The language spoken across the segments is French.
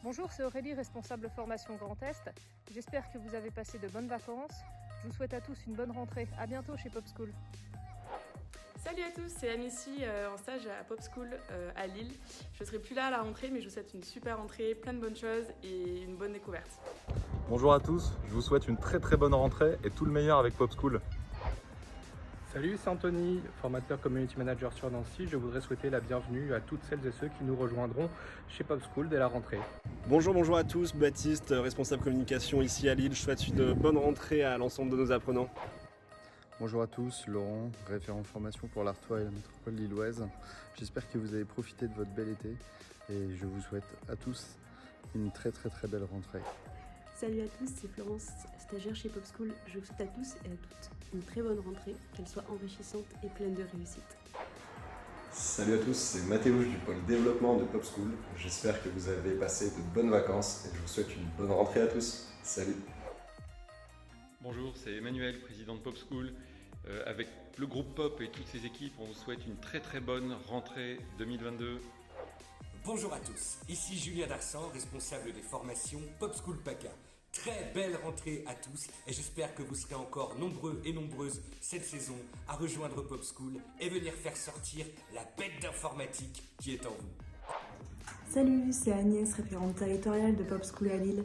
Bonjour, c'est Aurélie, responsable formation Grand Est. J'espère que vous avez passé de bonnes vacances. Je vous souhaite à tous une bonne rentrée. À bientôt chez Pop School. Salut à tous, c'est Amici en stage à Pop School à Lille. Je ne serai plus là à la rentrée, mais je vous souhaite une super rentrée, plein de bonnes choses et une bonne découverte. Bonjour à tous, je vous souhaite une très bonne rentrée et tout le meilleur avec Pop School. Salut, c'est Anthony, formateur Community Manager sur Nancy. Je voudrais souhaiter la bienvenue à toutes celles et ceux qui nous rejoindront chez Pop School dès la rentrée. Bonjour à tous, Baptiste, responsable communication ici à Lille. Je souhaite une bonne rentrée à l'ensemble de nos apprenants. Bonjour à tous, Laurent, référent formation pour l'Artois et la métropole lilloise. J'espère que vous avez profité de votre bel été et je vous souhaite à tous une très belle rentrée. Salut à tous, c'est Florence, stagiaire chez Pop School. Je vous souhaite à tous et à toutes une très bonne rentrée, qu'elle soit enrichissante et pleine de réussite. Salut à tous, c'est Mathéouche du pôle développement de Pop School. J'espère que vous avez passé de bonnes vacances et je vous souhaite une bonne rentrée à tous. Salut. Bonjour, c'est Emmanuel, président de Pop School. Avec le groupe Pop et toutes ses équipes, on vous souhaite une très bonne rentrée 2022. Bonjour à tous, ici Julien Darsan, responsable des formations Pop School PACA. Très belle rentrée à tous et j'espère que vous serez encore nombreux et nombreuses cette saison à rejoindre Pop School et venir faire sortir la bête d'informatique qui est en vous. Salut, c'est Agnès, référente territoriale de Pop School à Lille.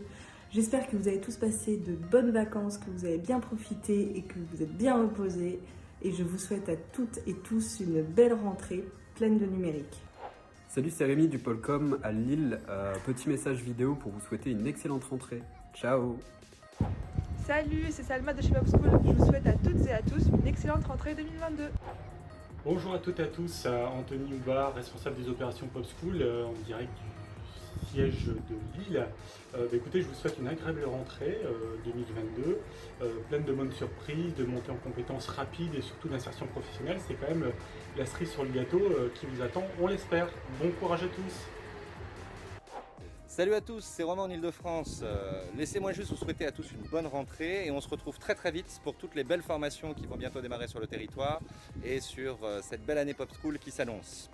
J'espère que vous avez tous passé de bonnes vacances, que vous avez bien profité et que vous êtes bien reposés. Et je vous souhaite à toutes et tous une belle rentrée pleine de numérique. Salut, c'est Rémi du pôle com à Lille. Petit message vidéo pour vous souhaiter une excellente rentrée. Ciao. Salut, c'est Salma de chez Pop School. Je vous souhaite à toutes et à tous une excellente rentrée 2022. Bonjour à toutes et à tous, Anthony Houbar, responsable des opérations Pop School en direct du siège de Lille. Écoutez, je vous souhaite une agréable rentrée 2022, pleine de bonnes surprises, de montée en compétences rapides et surtout d'insertion professionnelle. C'est quand même la cerise sur le gâteau qui vous attend, on l'espère. Bon courage à tous. Salut à tous, c'est Romain en Ile-de-France. Laissez-moi juste vous souhaiter à tous une bonne rentrée et on se retrouve très vite pour toutes les belles formations qui vont bientôt démarrer sur le territoire et sur cette belle année Pop School qui s'annonce.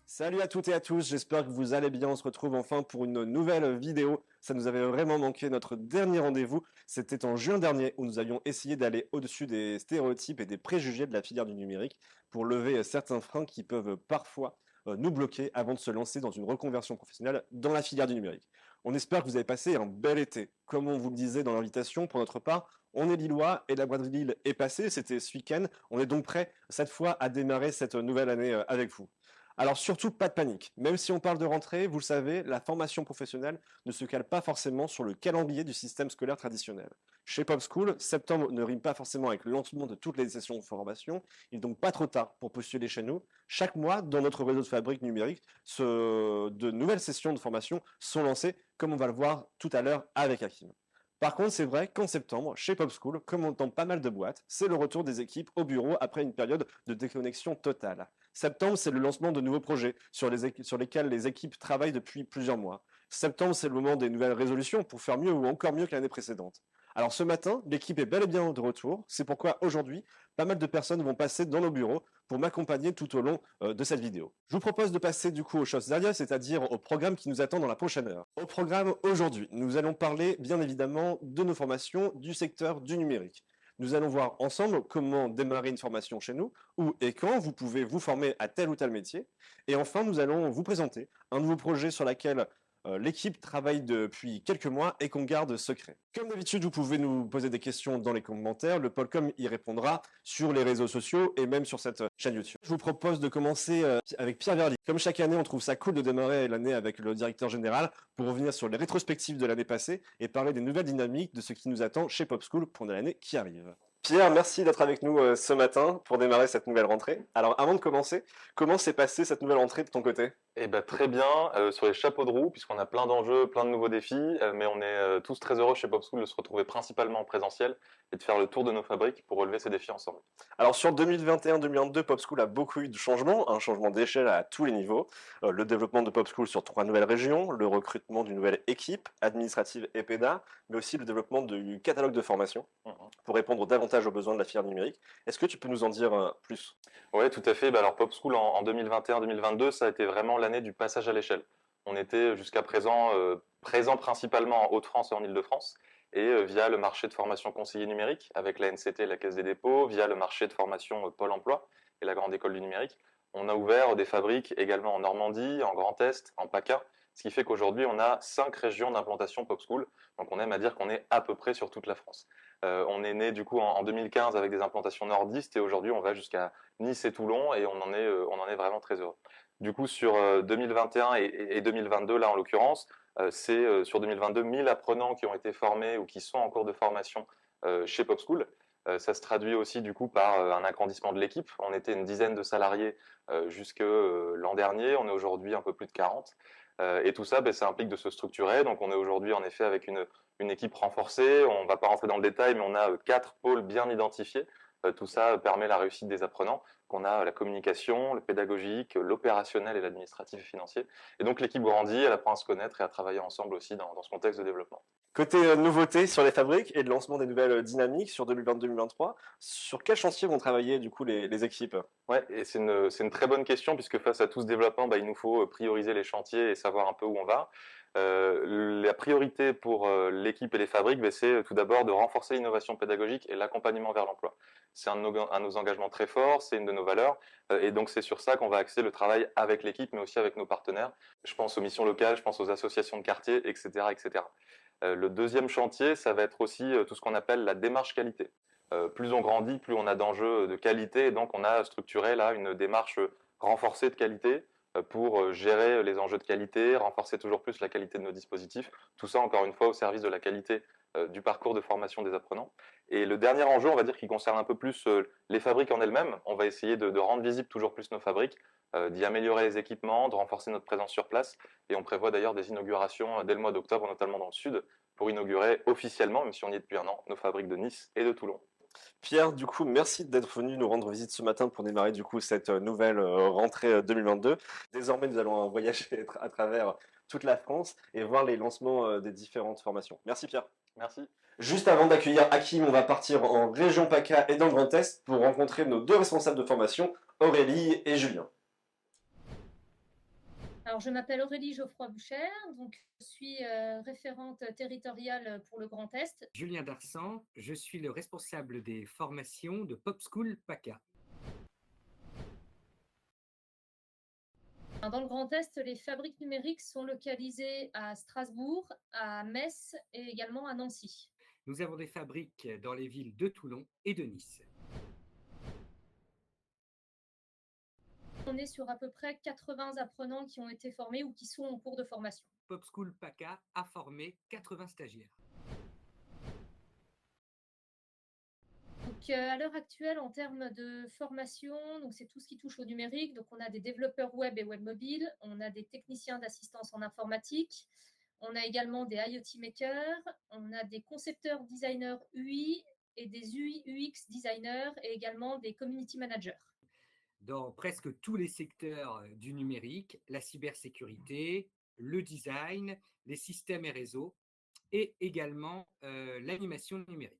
Salut à toutes et à tous, j'espère que vous allez bien. On se retrouve enfin pour une nouvelle vidéo. Ça nous avait vraiment manqué. Notre dernier rendez-vous, c'était en juin dernier où nous avions essayé d'aller au-dessus des stéréotypes et des préjugés de la filière du numérique pour lever certains freins qui peuvent parfois nous bloquer avant de se lancer dans une reconversion professionnelle dans la filière du numérique. On espère que vous avez passé un bel été. Comme on vous le disait dans l'invitation, pour notre part, on est lillois et la braderie de Lille est passée, c'était ce week-end. On est donc prêt cette fois à démarrer cette nouvelle année avec vous. Alors surtout, pas de panique. Même si on parle de rentrée, vous le savez, la formation professionnelle ne se cale pas forcément sur le calendrier du système scolaire traditionnel. Chez Pop School, septembre ne rime pas forcément avec le lancement de toutes les sessions de formation. Il n'est donc pas trop tard pour postuler chez nous. Chaque mois, dans notre réseau de fabrique numérique, de nouvelles sessions de formation sont lancées, comme on va le voir tout à l'heure avec Hakim. Par contre, c'est vrai qu'en septembre, chez Pop School, comme on entend pas mal de boîtes, c'est le retour des équipes au bureau après une période de déconnexion totale. Septembre, c'est le lancement de nouveaux projets sur lesquels les équipes travaillent depuis plusieurs mois. Septembre, c'est le moment des nouvelles résolutions pour faire mieux ou encore mieux que l'année précédente. Alors ce matin, l'équipe est bel et bien de retour. C'est pourquoi aujourd'hui, pas mal de personnes vont passer dans nos bureaux pour m'accompagner tout au long de cette vidéo. Je vous propose de passer du coup aux choses sérieuses, c'est-à-dire au programme qui nous attend dans la prochaine heure. Au programme aujourd'hui, nous allons parler bien évidemment de nos formations du secteur du numérique. Nous allons voir ensemble comment démarrer une formation chez nous, où et quand vous pouvez vous former à tel ou tel métier. Et enfin, nous allons vous présenter un nouveau projet sur lequel l'équipe travaille depuis quelques mois et qu'on garde secret. Comme d'habitude, vous pouvez nous poser des questions dans les commentaires. Le Polcom y répondra sur les réseaux sociaux et même sur cette chaîne YouTube. Je vous propose de commencer avec Pierre Verly. Comme chaque année, on trouve ça cool de démarrer l'année avec le directeur général pour revenir sur les rétrospectives de l'année passée et parler des nouvelles dynamiques de ce qui nous attend chez Pop School pour l'année qui arrive. Pierre, merci d'être avec nous ce matin pour démarrer cette nouvelle rentrée. Alors avant de commencer, comment s'est passée cette nouvelle rentrée de ton côté? Eh ben, très bien, sur les chapeaux de roue, puisqu'on a plein d'enjeux, plein de nouveaux défis, mais on est tous très heureux chez PopSchool de se retrouver principalement en présentiel et de faire le tour de nos fabriques pour relever ces défis ensemble. Alors sur 2021-2022, PopSchool a beaucoup eu de changements, un changement d'échelle à tous les niveaux. Le développement de PopSchool sur 3 nouvelles régions, le recrutement d'une nouvelle équipe administrative et PEDA, mais aussi le développement du catalogue de formation pour répondre davantage aux besoins de la filière numérique. Est-ce que tu peux nous en dire plus? Oui, tout à fait. Alors PopSchool en 2021-2022, ça a été vraiment l'année du passage à l'échelle. On était jusqu'à présent présent principalement en Hauts-de-France et en Île-de-France, et via le marché de formation conseiller numérique avec la NCT et la Caisse des dépôts, via le marché de formation Pôle emploi et la Grande École du numérique, on a ouvert des fabriques également en Normandie, en Grand Est, en PACA, ce qui fait qu'aujourd'hui on a 5 régions d'implantation PopSchool, donc on aime à dire qu'on est à peu près sur toute la France. On est né du coup en 2015 avec des implantations nordistes et aujourd'hui on va jusqu'à Nice et Toulon et on en est vraiment très heureux. Du coup sur 2021 et 2022 là en l'occurrence, c'est sur 2022 1000 apprenants qui ont été formés ou qui sont en cours de formation chez PopSchool. Ça se traduit aussi du coup par un agrandissement de l'équipe. On était une dizaine de salariés jusque l'an dernier, on est aujourd'hui un peu plus de 40. Et tout ça, ça implique de se structurer. Donc on est aujourd'hui en effet avec une équipe renforcée. On ne va pas rentrer dans le détail, mais on a 4 pôles bien identifiés. Tout ça permet la réussite des apprenants. On a la communication, le pédagogique, l'opérationnel et l'administratif et financier. Et donc l'équipe grandit, elle apprend à se connaître et à travailler ensemble aussi dans ce contexte de développement. Côté nouveautés sur les fabriques et de lancement des nouvelles dynamiques sur 2022-2023, sur quel chantier vont travailler du coup les équipes? Ouais, et c'est une très bonne question puisque face à tout ce développement, il nous faut prioriser les chantiers et savoir un peu où on va. La priorité pour l'équipe et les fabriques, c'est tout d'abord de renforcer l'innovation pédagogique et l'accompagnement vers l'emploi. C'est un de nos engagements très forts, c'est une de nos valeurs, et donc c'est sur ça qu'on va axer le travail avec l'équipe, mais aussi avec nos partenaires. Je pense aux missions locales, je pense aux associations de quartier, etc., etc. Le deuxième chantier, ça va être aussi tout ce qu'on appelle la démarche qualité. Plus on grandit, plus on a d'enjeux de qualité, et donc on a structuré là une démarche renforcée de qualité pour gérer les enjeux de qualité, renforcer toujours plus la qualité de nos dispositifs, tout ça encore une fois au service de la qualité du parcours de formation des apprenants. Et le dernier enjeu, on va dire, qui concerne un peu plus les fabriques en elles-mêmes, on va essayer de rendre visibles toujours plus nos fabriques, d'y améliorer les équipements, de renforcer notre présence sur place, et on prévoit d'ailleurs des inaugurations dès le mois d'octobre, notamment dans le sud, pour inaugurer officiellement, même si on y est depuis un an, nos fabriques de Nice et de Toulon. Pierre, du coup, merci d'être venu nous rendre visite ce matin pour démarrer du coup cette nouvelle rentrée 2022. Désormais, nous allons voyager à travers toute la France et voir les lancements des différentes formations. Merci Pierre. Merci. Juste avant d'accueillir Hakim, on va partir en région PACA et dans le Grand Est pour rencontrer nos 2 responsables de formation, Aurélie et Julien. Alors, je m'appelle Aurélie Geoffroy-Boucher, donc je suis référente territoriale pour le Grand Est. Julien Darsan, je suis le responsable des formations de PopSchool PACA. Dans le Grand Est, les fabriques numériques sont localisées à Strasbourg, à Metz et également à Nancy. Nous avons des fabriques dans les villes de Toulon et de Nice. On est sur à peu près 80 apprenants qui ont été formés ou qui sont en cours de formation. PopSchool PACA a formé 80 stagiaires. Donc, à l'heure actuelle, en termes de formation, c'est tout ce qui touche au numérique. Donc, on a des développeurs web et web mobile, on a des techniciens d'assistance en informatique, on a également des IoT makers, on a des concepteurs designers UI et des UI UX designers et également des community managers. Dans presque tous les secteurs du numérique, la cybersécurité, le design, les systèmes et réseaux et également l'animation numérique.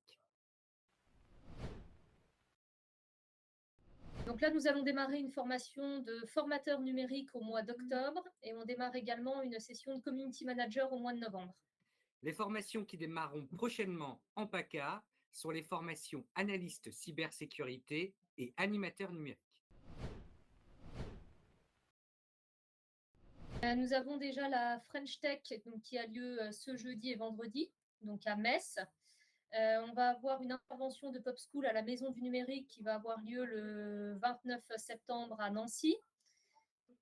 Donc là, nous allons démarrer une formation de formateur numérique au mois d'octobre et on démarre également une session de community manager au mois de novembre. Les formations qui démarreront prochainement en PACA sont les formations analystes cybersécurité et animateurs numériques. Nous avons déjà la French Tech qui a lieu ce jeudi et vendredi, donc à Metz. On va avoir une intervention de PopSchool à la Maison du Numérique qui va avoir lieu le 29 septembre à Nancy.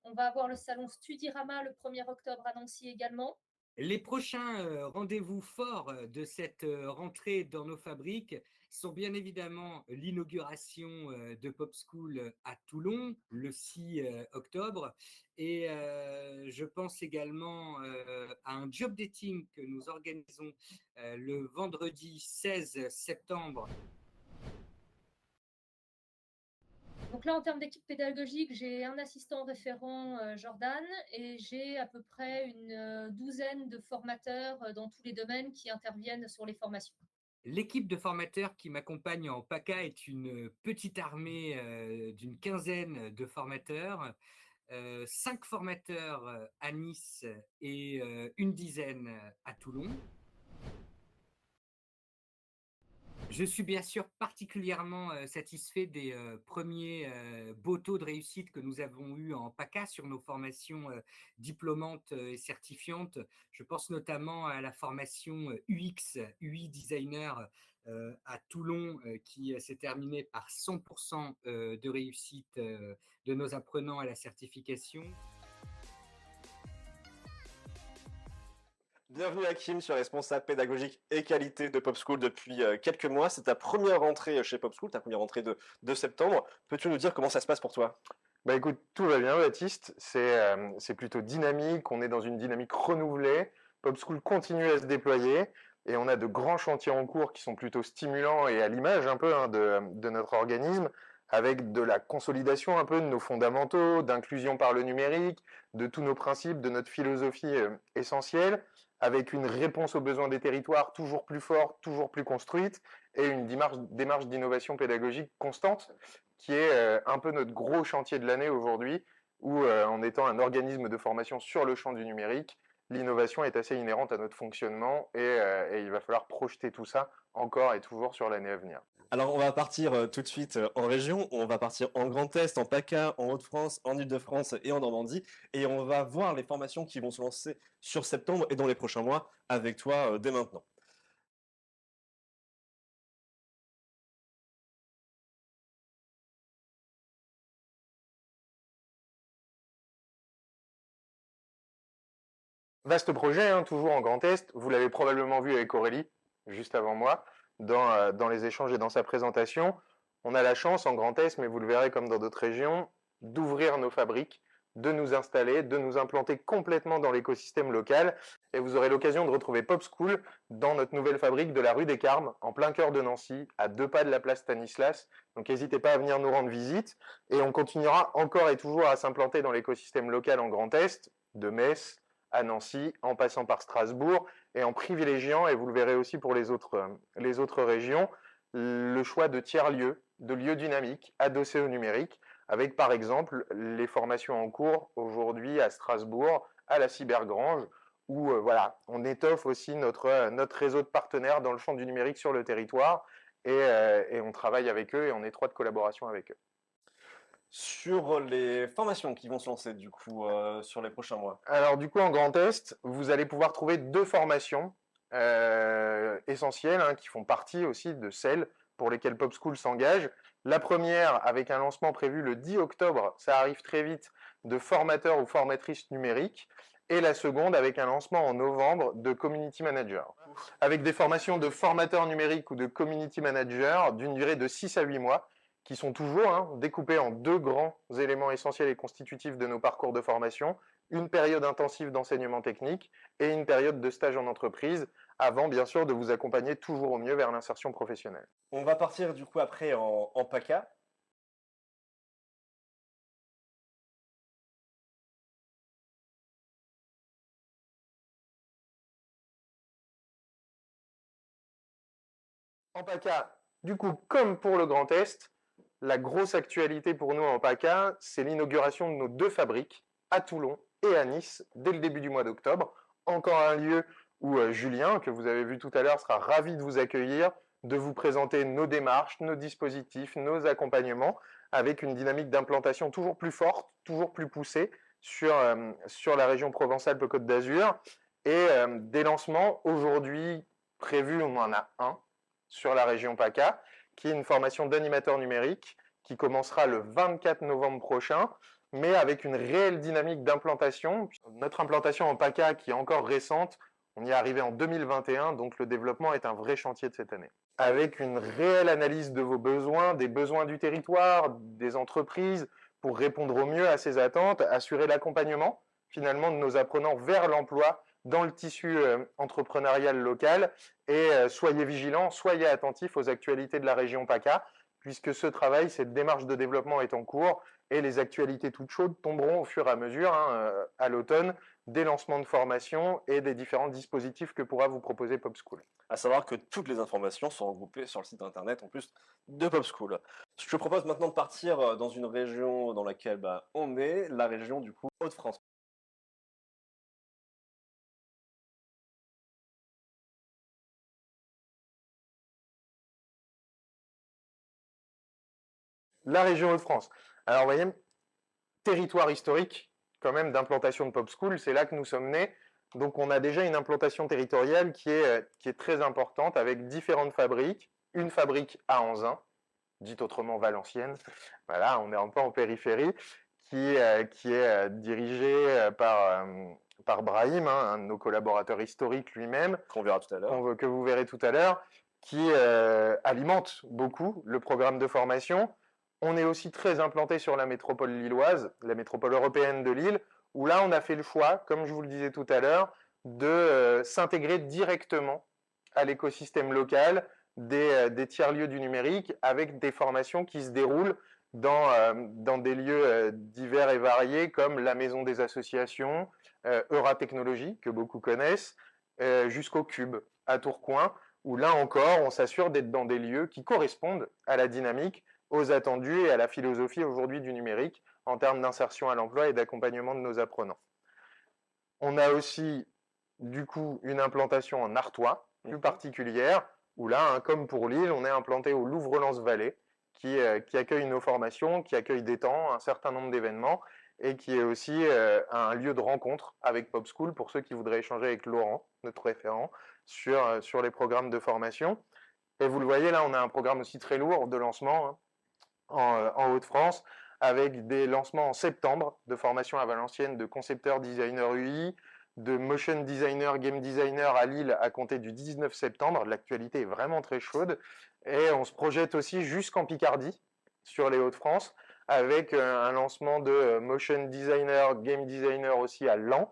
On va avoir le salon Studirama le 1er octobre à Nancy également. Les prochains rendez-vous forts de cette rentrée dans nos fabriques sont bien évidemment l'inauguration de Pop School à Toulon le 6 octobre et je pense également à un job dating que nous organisons le vendredi 16 septembre. Donc là, en termes d'équipe pédagogique, j'ai un assistant référent, Jordan, et j'ai à peu près une douzaine de formateurs dans tous les domaines qui interviennent sur les formations. L'équipe de formateurs qui m'accompagne en PACA est une petite armée d'une quinzaine de formateurs, 5 formateurs à Nice et une dizaine à Toulon. Je suis bien sûr particulièrement satisfait des premiers beaux taux de réussite que nous avons eus en PACA sur nos formations diplômantes et certifiantes. Je pense notamment à la formation UX, UI Designer à Toulon qui s'est terminée par 100% de réussite de nos apprenants à la certification. Bienvenue Hakim, je suis responsable pédagogique et qualité de Pop School depuis quelques mois. C'est ta première rentrée chez Pop School, ta première rentrée de septembre. Peux-tu nous dire comment ça se passe pour toi? Bah écoute, tout va bien Baptiste, c'est plutôt dynamique, on est dans une dynamique renouvelée, Pop School continue à se déployer et on a de grands chantiers en cours qui sont plutôt stimulants et à l'image un peu de notre organisme, avec de la consolidation un peu de nos fondamentaux, d'inclusion par le numérique, de tous nos principes, de notre philosophie essentielle, avec une réponse aux besoins des territoires toujours plus forte, toujours plus construite, et une démarche d'innovation pédagogique constante, qui est un peu notre gros chantier de l'année aujourd'hui, où en étant un organisme de formation sur le champ du numérique, l'innovation est assez inhérente à notre fonctionnement, et il va falloir projeter tout ça encore et toujours sur l'année à venir. Alors on va partir tout de suite en région, on va partir en Grand Est, en PACA, en Hauts-de-France, en Île-de-France et en Normandie, et on va voir les formations qui vont se lancer sur septembre et dans les prochains mois avec toi dès maintenant. Vaste projet, hein, toujours en Grand Est, vous l'avez probablement vu avec Aurélie, juste avant moi, dans les échanges et dans sa présentation. On a la chance en Grand Est, mais vous le verrez comme dans d'autres régions, d'ouvrir nos fabriques, de nous installer, de nous implanter complètement dans l'écosystème local. Et vous aurez l'occasion de retrouver Pop School dans notre nouvelle fabrique de la rue des Carmes, en plein cœur de Nancy, à 2 pas de la place Stanislas. Donc n'hésitez pas à venir nous rendre visite. Et on continuera encore et toujours à s'implanter dans l'écosystème local en Grand Est, de Metz à Nancy, en passant par Strasbourg, et en privilégiant, et vous le verrez aussi pour les autres régions, le choix de tiers-lieux, de lieux dynamiques, adossés au numérique, avec par exemple les formations en cours aujourd'hui à Strasbourg, à la Cybergrange, où voilà, on étoffe aussi notre réseau de partenaires dans le champ du numérique sur le territoire, et on travaille avec eux et en étroite collaboration avec eux. Sur les formations qui vont se lancer du coup sur les prochains mois. Alors du coup en Grand Est, vous allez pouvoir trouver 2 formations essentielles qui font partie aussi de celles pour lesquelles Pop School s'engage. La première avec un lancement prévu le 10 octobre, ça arrive très vite, de formateurs ou formatrices numériques. Et la seconde avec un lancement en novembre de Community Manager. Avec des formations de formateurs numériques ou de Community Manager d'une durée de 6 à 8 mois, qui sont toujours découpés en 2 grands éléments essentiels et constitutifs de nos parcours de formation, une période intensive d'enseignement technique et une période de stage en entreprise, avant bien sûr de vous accompagner toujours au mieux vers l'insertion professionnelle. On va partir du coup après en PACA. En PACA, du coup, comme pour le Grand Est, la grosse actualité pour nous en PACA, c'est l'inauguration de nos 2 fabriques, à Toulon et à Nice, dès le début du mois d'octobre. Encore un lieu où Julien, que vous avez vu tout à l'heure, sera ravi de vous accueillir, de vous présenter nos démarches, nos dispositifs, nos accompagnements, avec une dynamique d'implantation toujours plus forte, toujours plus poussée sur la région Provence-Alpes-Côte d'Azur. Et des lancements, aujourd'hui prévus, on en a un sur la région PACA, qui est une formation d'animateur numérique qui commencera le 24 novembre prochain, mais avec une réelle dynamique d'implantation. Notre implantation en PACA, qui est encore récente, on y est arrivé en 2021, donc le développement est un vrai chantier de cette année. Avec une réelle analyse de vos besoins, des besoins du territoire, des entreprises, pour répondre au mieux à ces attentes, assurer l'accompagnement finalement de nos apprenants vers l'emploi dans le tissu entrepreneurial local et soyez vigilants, soyez attentifs aux actualités de la région PACA, puisque ce travail, cette démarche de développement est en cours et les actualités toutes chaudes tomberont au fur et à mesure à l'automne des lancements de formation et des différents dispositifs que pourra vous proposer PopSchool. À savoir que toutes les informations sont regroupées sur le site internet en plus de PopSchool. Je te propose maintenant de partir dans une région dans laquelle on est, la région du coup Hauts-de-France. La région Hauts-de-France. Alors, vous voyez, territoire historique, quand même, d'implantation de PopSchool, c'est là que nous sommes nés. Donc, on a déjà une implantation territoriale qui est très importante, avec différentes fabriques. Une fabrique à Anzin, dite autrement Valenciennes. Voilà, on est un peu en périphérie, qui est dirigée par Brahim, un de nos collaborateurs historiques lui-même. Qu'on verra tout à l'heure. Que vous verrez tout à l'heure, qui alimente beaucoup le programme de formation. On est aussi très implanté sur la métropole lilloise, la métropole européenne de Lille, où là, on a fait le choix, comme je vous le disais tout à l'heure, de s'intégrer directement à l'écosystème local des tiers-lieux du numérique avec des formations qui se déroulent dans des lieux divers et variés comme la Maison des associations, Euratechnologie, que beaucoup connaissent, jusqu'au Cube à Tourcoing, où là encore, on s'assure d'être dans des lieux qui correspondent à la dynamique, aux attendus et à la philosophie aujourd'hui du numérique en termes d'insertion à l'emploi et d'accompagnement de nos apprenants. On a aussi, du coup, une implantation en Artois, plus particulière, où là, comme pour Lille, on est implanté au Louvre-Lens-Vallée, qui accueille nos formations, qui accueille des temps, un certain nombre d'événements, et qui est aussi un lieu de rencontre avec PopSchool pour ceux qui voudraient échanger avec Laurent, notre référent, sur les programmes de formation. Et vous le voyez, là, on a un programme aussi très lourd de lancement en Hauts-de-France, avec des lancements en septembre de formation à Valenciennes de concepteurs designer UI, de motion designer, game designer à Lille à compter du 19 septembre. L'actualité est vraiment très chaude. Et on se projette aussi jusqu'en Picardie, sur les Hauts-de-France, avec un lancement de motion designer, game designer aussi à Laon,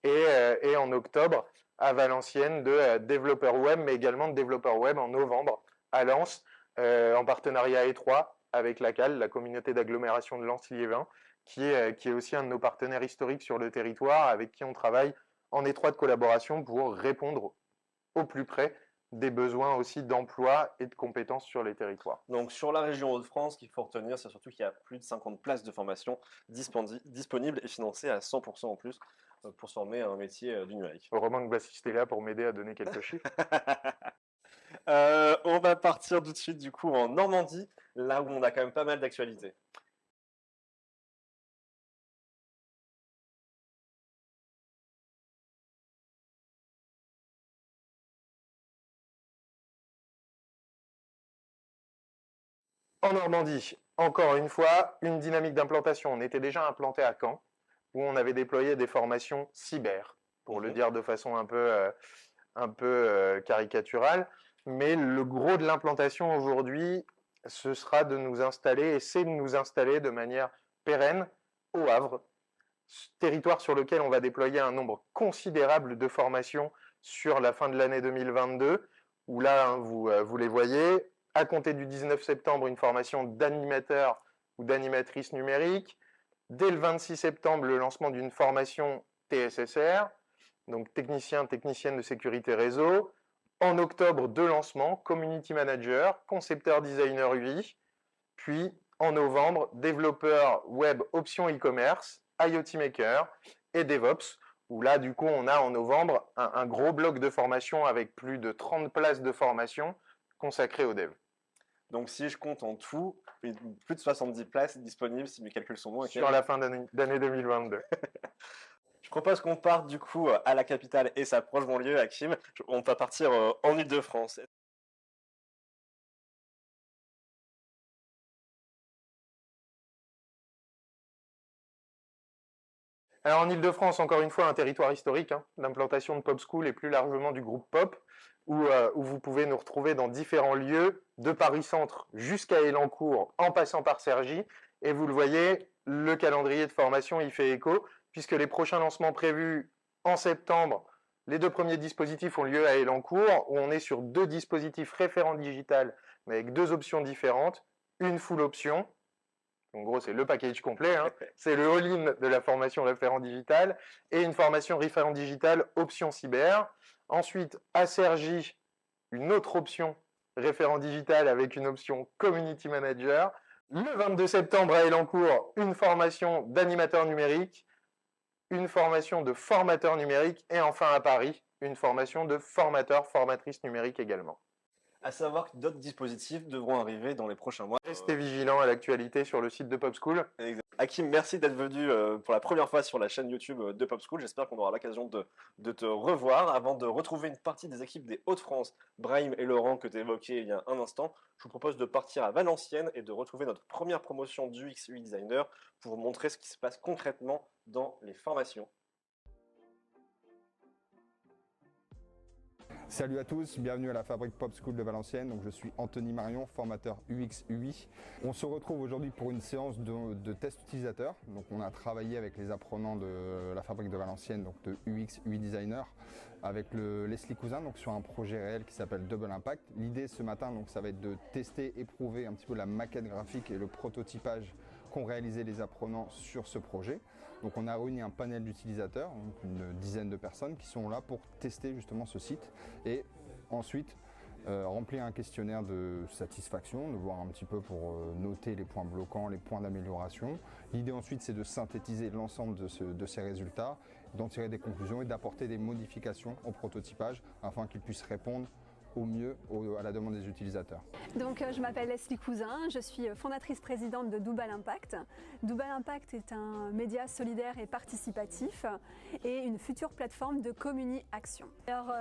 et en octobre à Valenciennes de développeur web, mais également de développeur web en novembre à Lens, en partenariat étroit avec la CAL, la communauté d'agglomération de Lens-Liévin, qui est aussi un de nos partenaires historiques sur le territoire, avec qui on travaille en étroite collaboration pour répondre au plus près des besoins aussi d'emploi et de compétences sur les territoires. Donc sur la région Hauts-de-France, ce qu'il faut retenir, c'est surtout qu'il y a plus de 50 places de formation disponibles et financées à 100% en plus pour se former à un métier du numérique. Heureusement que Baptiste est là pour m'aider à donner quelques chiffres. On va partir tout de suite du coup en Normandie, là où on a quand même pas mal d'actualités. En Normandie, encore une fois, une dynamique d'implantation. On était déjà implanté à Caen, où on avait déployé des formations cyber, pour le dire de façon un peu caricaturale. Mais le gros de l'implantation aujourd'hui, ce sera de nous installer, et c'est de nous installer de manière pérenne au Havre, territoire sur lequel on va déployer un nombre considérable de formations sur la fin de l'année 2022, où là, vous les voyez, à compter du 19 septembre, une formation d'animateur ou d'animatrice numérique. Dès le 26 septembre, le lancement d'une formation TSSR, donc technicienne de sécurité réseau. En octobre, 2 lancements, Community Manager, concepteur designer UI. Puis, en novembre, développeur web option e-commerce, IoT Maker et DevOps, où là, du coup, on a en novembre un gros bloc de formation avec plus de 30 places de formation consacrées au dev. Donc si je compte en tout, plus de 70 places disponibles si mes calculs sont bons. Sur la fin d'année 2022. Je propose qu'on parte du coup à la capitale et sa proche banlieue, Hakim. On va partir en Île-de-France. Alors en Ile-de-France, encore une fois, un territoire historique, hein, l'implantation de Pop School et plus largement du groupe Pop, où vous pouvez nous retrouver dans différents lieux, de Paris-Centre jusqu'à Élancourt, en passant par Cergy. Et vous le voyez, le calendrier de formation y fait écho, puisque les prochains lancements prévus en septembre, les 2 premiers dispositifs ont lieu à Élancourt, où on est sur 2 dispositifs référents digital, mais avec 2 options différentes, une full option. En gros, c'est le package complet, hein. C'est le all-in de la formation référent digital et une formation référent digital option cyber. Ensuite, à Cergy, une autre option référent digital avec une option community manager. Le 22 septembre à Élancourt, une formation d'animateur numérique, une formation de formateur numérique et enfin à Paris, une formation de formateur-formatrice numérique également. À savoir que d'autres dispositifs devront arriver dans les prochains mois. Restez vigilants à l'actualité sur le site de Pop School. Hakim, merci d'être venu pour la première fois sur la chaîne YouTube de Pop School. J'espère qu'on aura l'occasion de te revoir. Avant de retrouver une partie des équipes des Hauts-de-France, Brahim et Laurent, que tu as évoqué il y a un instant, je vous propose de partir à Valenciennes et de retrouver notre première promotion du UX/UI Designer pour vous montrer ce qui se passe concrètement dans les formations. Salut à tous, bienvenue à la fabrique Pop School de Valenciennes. Donc, je suis Anthony Marion, formateur UX/UI. On se retrouve aujourd'hui pour une séance de test utilisateur. Donc, on a travaillé avec les apprenants de la fabrique de Valenciennes, donc de UX/UI Designer, avec Leslie Cousin, donc sur un projet réel qui s'appelle Double Impact. L'idée ce matin, donc, ça va être de tester, éprouver un petit peu la maquette graphique et le prototypage qu'ont réalisé les apprenants sur ce projet. Donc on a réuni un panel d'utilisateurs, une dizaine de personnes qui sont là pour tester justement ce site et ensuite remplir un questionnaire de satisfaction, de voir un petit peu pour noter les points bloquants, les points d'amélioration. L'idée ensuite c'est de synthétiser l'ensemble de ces résultats, d'en tirer des conclusions et d'apporter des modifications au prototypage afin qu'il puisse répondre au mieux à la demande des utilisateurs. Donc je m'appelle Leslie Cousin, je suis fondatrice présidente de Double Impact. Double Impact est un média solidaire et participatif et une future plateforme de communication. Alors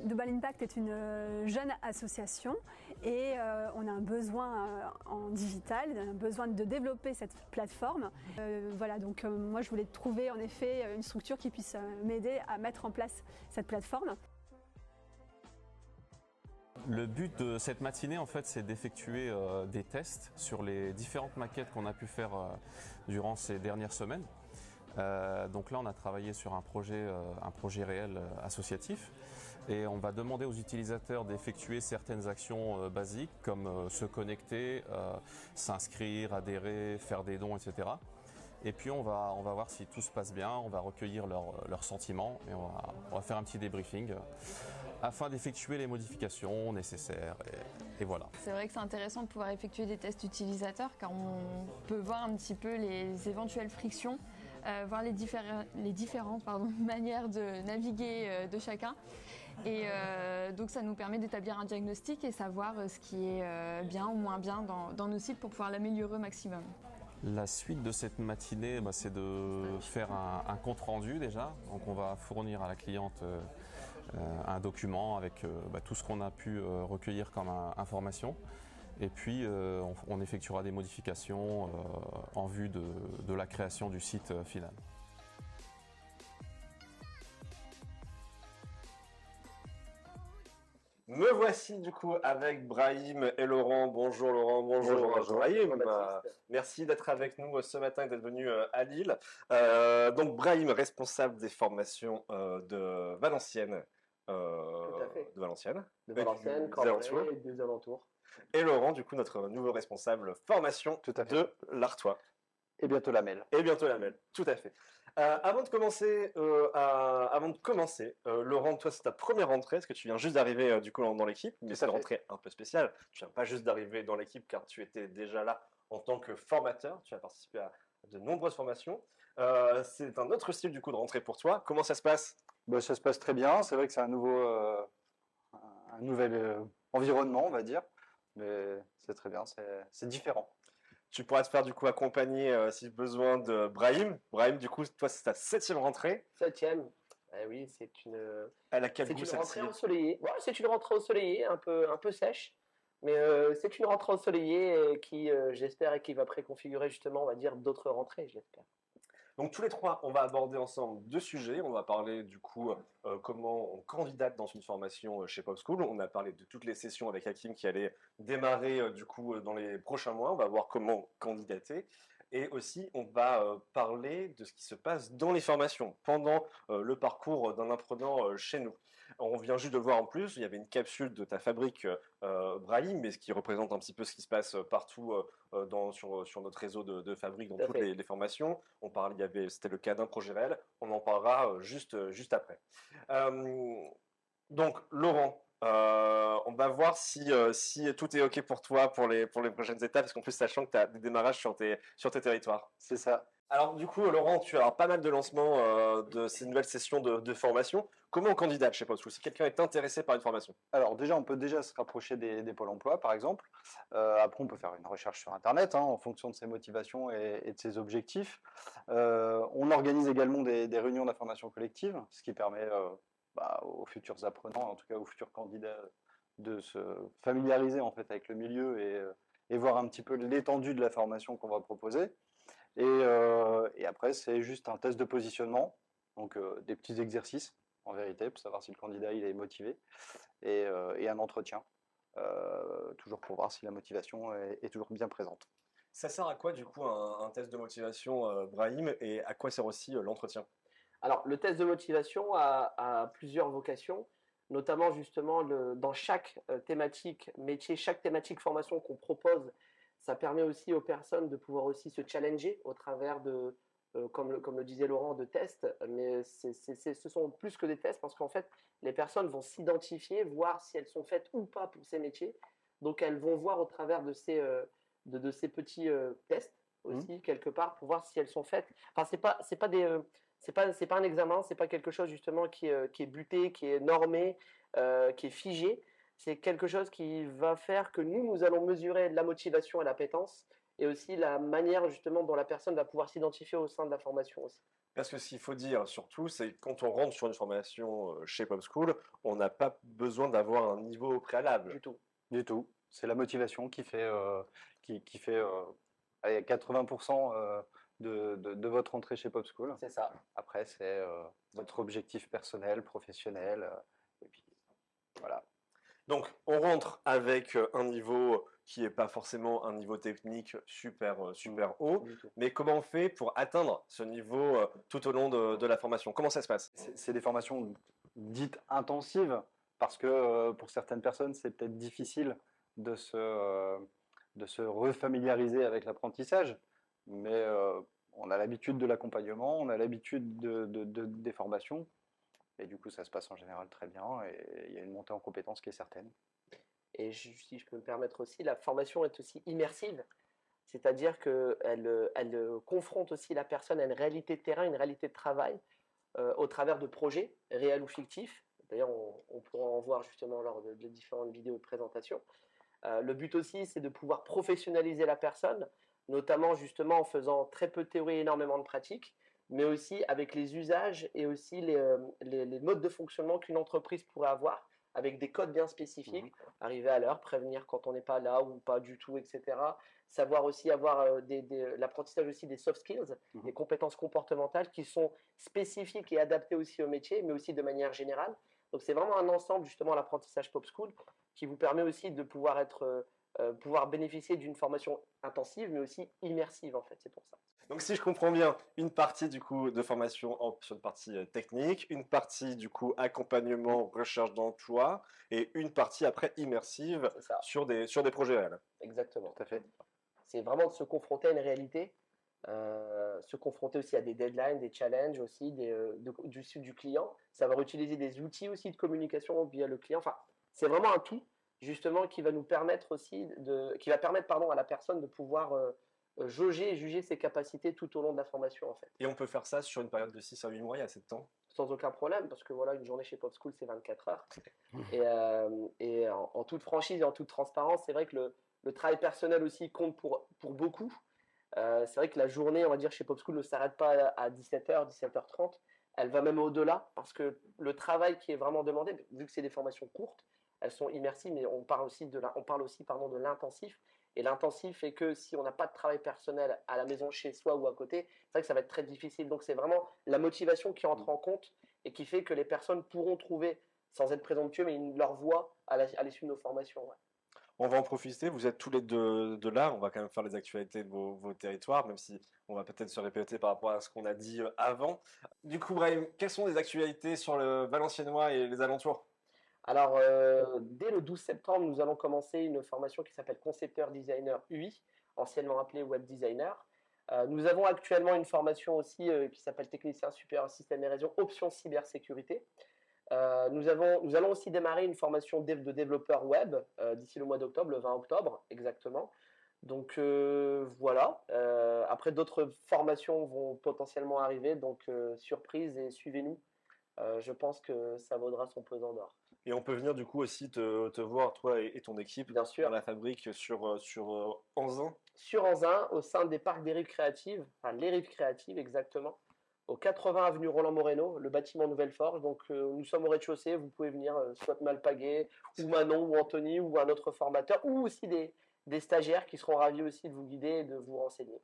Double Impact est une jeune association et on a un besoin en digital, un besoin de développer cette plateforme. Voilà, donc moi je voulais trouver en effet une structure qui puisse m'aider à mettre en place cette plateforme. Le but de cette matinée, en fait, c'est d'effectuer des tests sur les différentes maquettes qu'on a pu faire durant ces dernières semaines. Donc là, on a travaillé sur un projet réel associatif et on va demander aux utilisateurs d'effectuer certaines actions basiques comme se connecter, s'inscrire, adhérer, faire des dons, etc. Et puis on va voir si tout se passe bien, on va recueillir leurs sentiments et on va faire un petit débriefing afin d'effectuer les modifications nécessaires et voilà. C'est vrai que c'est intéressant de pouvoir effectuer des tests utilisateurs car on peut voir un petit peu les éventuelles frictions, voir les différentes manières de naviguer de chacun. Et donc ça nous permet d'établir un diagnostic et savoir ce qui est bien ou moins bien dans nos sites pour pouvoir l'améliorer au maximum. La suite de cette matinée, c'est de faire un compte rendu déjà. Donc on va fournir à la cliente un document avec tout ce qu'on a pu recueillir comme information. Et puis on effectuera des modifications en vue de la création du site final. Me voici du coup avec Brahim et Laurent. Bonjour Laurent, bonjour Brahim. Merci d'être avec nous ce matin et d'être venu à Lille. Donc Brahim, responsable des formations de Valenciennes. Tout à fait. De Valenciennes. De Valenciennes, Cambrai et des alentours. Et Laurent, du coup, notre nouveau responsable formation de l'Artois. Et bientôt la Mel. Et bientôt la Mel, tout à fait. Avant de commencer, Laurent, toi c'est ta première rentrée, parce que tu viens juste d'arriver du coup dans l'équipe, mais c'est une rentrée un peu spéciale. Tu viens pas juste d'arriver dans l'équipe car tu étais déjà là en tant que formateur, tu as participé à de nombreuses formations. C'est un autre style du coup de rentrée pour toi. Comment ça se passe? Ça se passe très bien, c'est vrai que c'est un nouvel environnement on va dire, mais c'est très bien, c'est différent. Tu pourras te faire du coup accompagner si besoin de Brahim. Brahim, du coup, toi, c'est ta 7e rentrée. 7e. Oui, c'est une. Elle a quel goût, une celle-ci? rentrée ensoleillée. Ouais, c'est une rentrée ensoleillée, un peu sèche, mais c'est une rentrée ensoleillée qui, j'espère, et qui va préconfigurer justement, on va dire, d'autres rentrées, je l'espère. Donc tous les trois, on va aborder ensemble deux sujets. On va parler du coup comment on candidate dans une formation chez PopSchool. On a parlé de toutes les sessions avec Hakim qui allaient démarrer du coup dans les prochains mois. On va voir comment candidater. Et aussi, on va parler de ce qui se passe dans les formations, pendant le parcours d'un apprenant chez nous. On vient juste de le voir en plus, il y avait une capsule de ta fabrique Brahim, mais ce qui représente un petit peu ce qui se passe partout sur notre réseau de fabriques, dans toutes les formations. C'était le cas d'un projet réel, on en parlera juste après. Donc, Laurent, on va voir si tout est OK pour toi pour les prochaines étapes, parce qu'en plus, sachant que tu as des démarrages sur tes territoires. C'est ça. Alors, du coup, Laurent, tu as pas mal de lancements de ces nouvelles sessions de formation. Comment on candidate chez PopSchool si quelqu'un est intéressé par une formation? Alors déjà, on peut déjà se rapprocher des pôles emploi, par exemple. Après, on peut faire une recherche sur Internet en fonction de ses motivations et de ses objectifs. On organise également des réunions d'information collective, ce qui permet aux futurs apprenants, en tout cas aux futurs candidats, de se familiariser en fait avec le milieu et voir un petit peu l'étendue de la formation qu'on va proposer. Et après, c'est juste un test de positionnement, donc des petits exercices en vérité, pour savoir si le candidat il est motivé, et un entretien, toujours pour voir si la motivation est toujours bien présente. Ça sert à quoi du coup un test de motivation, Brahim, et à quoi sert aussi l'entretien? Alors, le test de motivation a plusieurs vocations, notamment justement dans chaque thématique métier, chaque thématique formation qu'on propose, ça permet aussi aux personnes de pouvoir aussi se challenger au travers de, comme le disait Laurent, de tests, mais ce sont plus que des tests parce qu'en fait, les personnes vont s'identifier, voir si elles sont faites ou pas pour ces métiers. Donc, elles vont voir au travers de ces petits tests aussi, quelque part, pour voir si elles sont faites. Enfin, c'est pas un examen, c'est pas quelque chose justement qui est buté, qui est normé, qui est figé. C'est quelque chose qui va faire que nous allons mesurer la motivation et l'appétence et aussi la manière justement dont la personne va pouvoir s'identifier au sein de la formation aussi. Parce que ce qu'il faut dire surtout, c'est que quand on rentre sur une formation chez PopSchool, on n'a pas besoin d'avoir un niveau préalable. Du tout. Du tout. C'est la motivation qui fait, allez, 80% de votre entrée chez PopSchool. C'est ça. Après, c'est votre objectif personnel, professionnel, et puis voilà. Donc, on rentre avec un niveau qui n'est pas forcément un niveau technique super haut, mais comment on fait pour atteindre ce niveau tout au long de la formation? Comment ça se passe? C'est des formations dites intensives, parce que pour certaines personnes, c'est peut-être difficile de se refamiliariser avec l'apprentissage, mais on a l'habitude de l'accompagnement, on a l'habitude des formations. Et du coup, ça se passe en général très bien et il y a une montée en compétences qui est certaine. Et si je peux me permettre aussi, la formation est aussi immersive, c'est-à-dire qu'elle confronte aussi la personne à une réalité de terrain, une réalité de travail, au travers de projets réels ou fictifs. D'ailleurs, on pourra en voir justement lors de différentes vidéos de présentation. Le but aussi, c'est de pouvoir professionnaliser la personne, notamment justement en faisant très peu de théorie et énormément de pratique, mais aussi avec les usages et aussi les modes de fonctionnement qu'une entreprise pourrait avoir, avec des codes bien spécifiques, arriver à l'heure, prévenir quand on n'est pas là ou pas du tout, etc. Savoir aussi avoir l'apprentissage aussi des soft skills, des compétences comportementales qui sont spécifiques et adaptées aussi au métier, mais aussi de manière générale. Donc c'est vraiment un ensemble, justement, l'apprentissage PopSchool, qui vous permet aussi de pouvoir pouvoir bénéficier d'une formation intensive, mais aussi immersive, en fait, c'est pour ça. Donc si je comprends bien, une partie du coup de formation sur une partie technique, une partie du coup accompagnement, recherche d'emploi, et une partie après immersive sur des projets réels. Exactement. Tout à fait. C'est vraiment de se confronter à une réalité, se confronter aussi à des deadlines, des challenges aussi, du client, savoir utiliser des outils aussi de communication via le client. Enfin, c'est vraiment un tout justement qui va nous permettre aussi à la personne de pouvoir jauger et juger ses capacités tout au long de la formation en fait. Et on peut faire ça sur une période de 6 à 8 mois, il y a assez de temps? Sans aucun problème, parce que voilà, une journée chez PopSchool, c'est 24 heures. Et en toute franchise et en toute transparence, c'est vrai que le travail personnel aussi compte pour beaucoup. C'est vrai que la journée, on va dire, chez PopSchool ne s'arrête pas à 17h, 17h30. Elle va même au-delà, parce que le travail qui est vraiment demandé, vu que c'est des formations courtes, elles sont immersives, mais on parle aussi pardon, de l'intensif. Et l'intensif fait que si on n'a pas de travail personnel à la maison, chez soi ou à côté, c'est vrai que ça va être très difficile. Donc c'est vraiment la motivation qui entre en compte et qui fait que les personnes pourront trouver, sans être présomptueux, mais leur voie à l'issue de nos formations. Ouais. On va en profiter, vous êtes tous les deux de là, on va quand même faire les actualités de vos territoires, même si on va peut-être se répéter par rapport à ce qu'on a dit avant. Du coup, Brahim, quelles sont les actualités sur le Valenciennois et les alentours? Alors, dès le 12 septembre, nous allons commencer une formation qui s'appelle Concepteur Designer UI, anciennement appelée Web Designer. Nous avons actuellement une formation aussi qui s'appelle Technicien supérieur système et réseau, option cybersécurité. Nous allons aussi démarrer une formation de développeur web d'ici le mois d'octobre, le 20 octobre exactement. Donc voilà. Après, d'autres formations vont potentiellement arriver, donc surprise et suivez-nous. Je pense que ça vaudra son pesant d'or. Et on peut venir du coup aussi te voir, toi et ton équipe, bien sûr, dans la fabrique sur Anzin. Sur Anzin, au sein des parcs des Rives Créatives, enfin les Rives Créatives exactement, au 80 avenue Roland Moreno, le bâtiment Nouvelle Forge. Donc nous sommes au rez-de-chaussée, vous pouvez venir, soit Malpaguet, ou Manon, ou Anthony, ou un autre formateur, ou aussi des stagiaires qui seront ravis aussi de vous guider et de vous renseigner.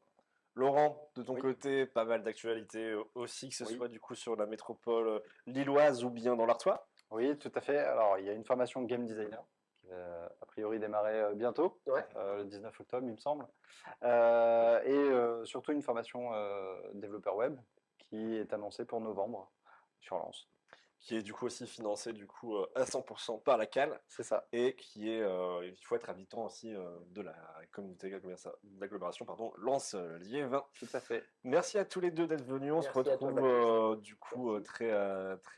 Laurent, de ton côté, pas mal d'actualités aussi, que ce soit du coup sur la métropole lilloise ou bien dans l'Artois. Oui, tout à fait. Alors, il y a une formation game designer qui va a priori démarrer bientôt, le 19 octobre, il me semble. Et surtout une formation développeur web qui est annoncée pour novembre sur Lens. Qui est du coup aussi financée du coup à 100% par la CAL. C'est ça. Et qui est, il faut être habitant aussi de la communauté d'agglomération, Lens-Liévin. Tout à fait. Merci à tous les deux d'être venus. On se retrouve du coup très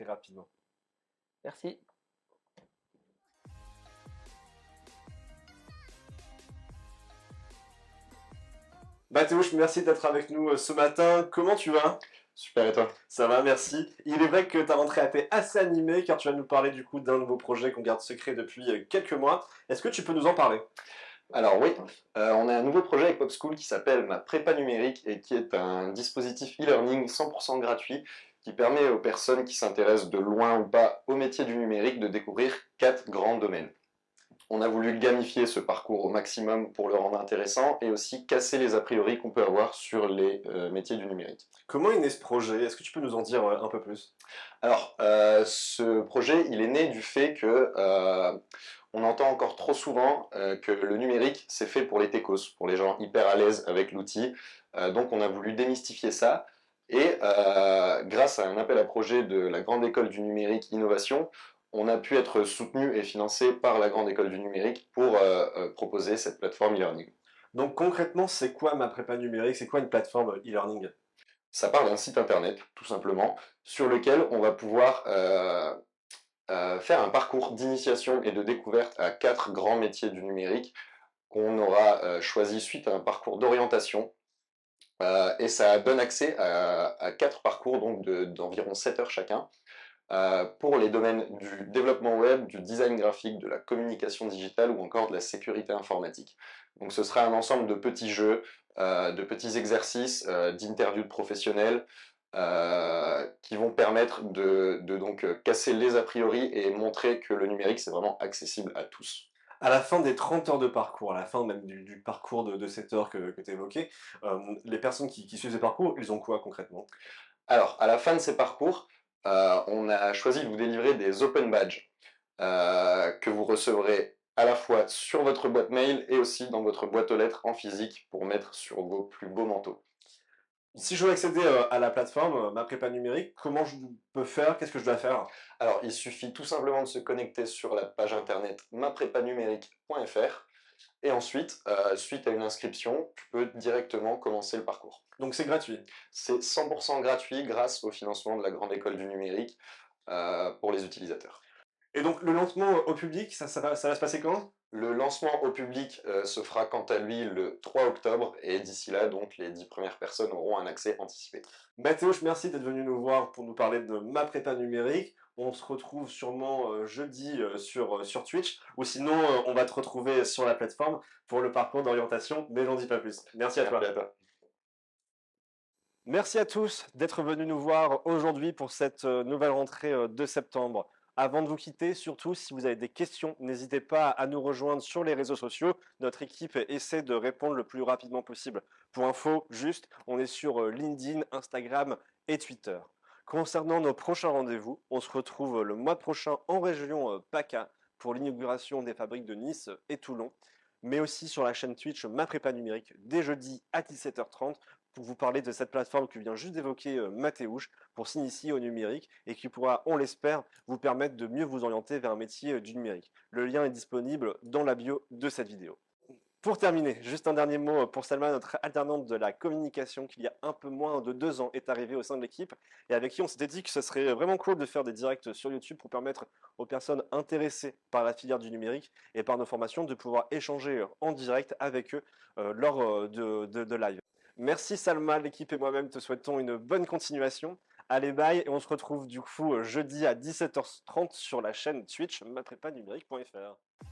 rapidement. Merci. Mathéouche, merci d'être avec nous ce matin. Comment tu vas? Super, et toi? Ça va, merci. Il est vrai que ta rentrée a été assez animée, car tu vas nous parler du coup d'un de vos projets qu'on garde secret depuis quelques mois. Est-ce que tu peux nous en parler? Alors oui, on a un nouveau projet avec PopSchool qui s'appelle Ma Prépa Numérique et qui est un dispositif e-learning 100% gratuit qui permet aux personnes qui s'intéressent de loin ou pas au métier du numérique de découvrir 4 grands domaines. On a voulu gamifier ce parcours au maximum pour le rendre intéressant et aussi casser les a priori qu'on peut avoir sur les métiers du numérique. Comment est né ce projet? Est-ce que tu peux nous en dire un peu plus? Alors, ce projet, il est né du fait que on entend encore trop souvent que le numérique, c'est fait pour les techos, pour les gens hyper à l'aise avec l'outil. Donc, on a voulu démystifier ça. Et grâce à un appel à projet de la Grande École du Numérique Innovation, on a pu être soutenu et financé par la Grande École du Numérique pour proposer cette plateforme e-learning. Donc concrètement, c'est quoi Ma Prépa Numérique? C'est quoi une plateforme e-learning? Ça part d'un site internet, tout simplement, sur lequel on va pouvoir faire un parcours d'initiation et de découverte à 4 grands métiers du numérique qu'on aura choisi suite à un parcours d'orientation. Et ça donne accès à 4 parcours d'environ 7 heures chacun pour les domaines du développement web, du design graphique, de la communication digitale ou encore de la sécurité informatique. Donc ce sera un ensemble de petits jeux, de petits exercices, d'interviews de professionnels qui vont permettre de donc casser les a priori et montrer que le numérique c'est vraiment accessible à tous. À la fin des 30 heures de parcours, à la fin même du parcours de 7 heures que tu évoquais, les personnes qui suivent ces parcours, ils ont quoi concrètement? Alors, à la fin de ces parcours, on a choisi de vous délivrer des open badges que vous recevrez à la fois sur votre boîte mail et aussi dans votre boîte aux lettres en physique pour mettre sur vos plus beaux manteaux. Si je veux accéder à la plateforme Ma Prépa Numérique, comment je peux faire? Qu'est-ce que je dois faire? Alors, il suffit tout simplement de se connecter sur la page internet maprépanumérique.fr et ensuite, suite à une inscription, tu peux directement commencer le parcours. Donc c'est gratuit? C'est 100% gratuit grâce au financement de la Grande École du Numérique pour les utilisateurs. Et donc le lancement au public, ça va se passer quand? Le lancement au public se fera quant à lui le 3 octobre et d'ici là, donc, les 10 premières personnes auront un accès anticipé. Mathéouche, merci d'être venu nous voir pour nous parler de Ma Prépa Numérique. On se retrouve sûrement jeudi sur Twitch ou sinon on va te retrouver sur la plateforme pour le parcours d'orientation, mais j'en dis pas plus. Merci à toi. Merci à tous d'être venus nous voir aujourd'hui pour cette nouvelle rentrée de septembre. Avant de vous quitter, surtout, si vous avez des questions, n'hésitez pas à nous rejoindre sur les réseaux sociaux. Notre équipe essaie de répondre le plus rapidement possible. Pour info, juste, on est sur LinkedIn, Instagram et Twitter. Concernant nos prochains rendez-vous, on se retrouve le mois prochain en région PACA pour l'inauguration des fabriques de Nice et Toulon, mais aussi sur la chaîne Twitch Ma Prépa Numérique dès jeudi à 17h30 pour vous parler de cette plateforme que vient juste d'évoquer Mathéouche pour s'initier au numérique et qui pourra, on l'espère, vous permettre de mieux vous orienter vers un métier du numérique. Le lien est disponible dans la bio de cette vidéo. Pour terminer, juste un dernier mot pour Salma, notre alternante de la communication qui il y a un peu moins de 2 ans est arrivée au sein de l'équipe et avec qui on s'était dit que ce serait vraiment cool de faire des directs sur YouTube pour permettre aux personnes intéressées par la filière du numérique et par nos formations de pouvoir échanger en direct avec eux lors de live. Merci Salma, l'équipe et moi-même te souhaitons une bonne continuation. Allez bye et on se retrouve du coup jeudi à 17h30 sur la chaîne Twitch maprepanumérique.fr.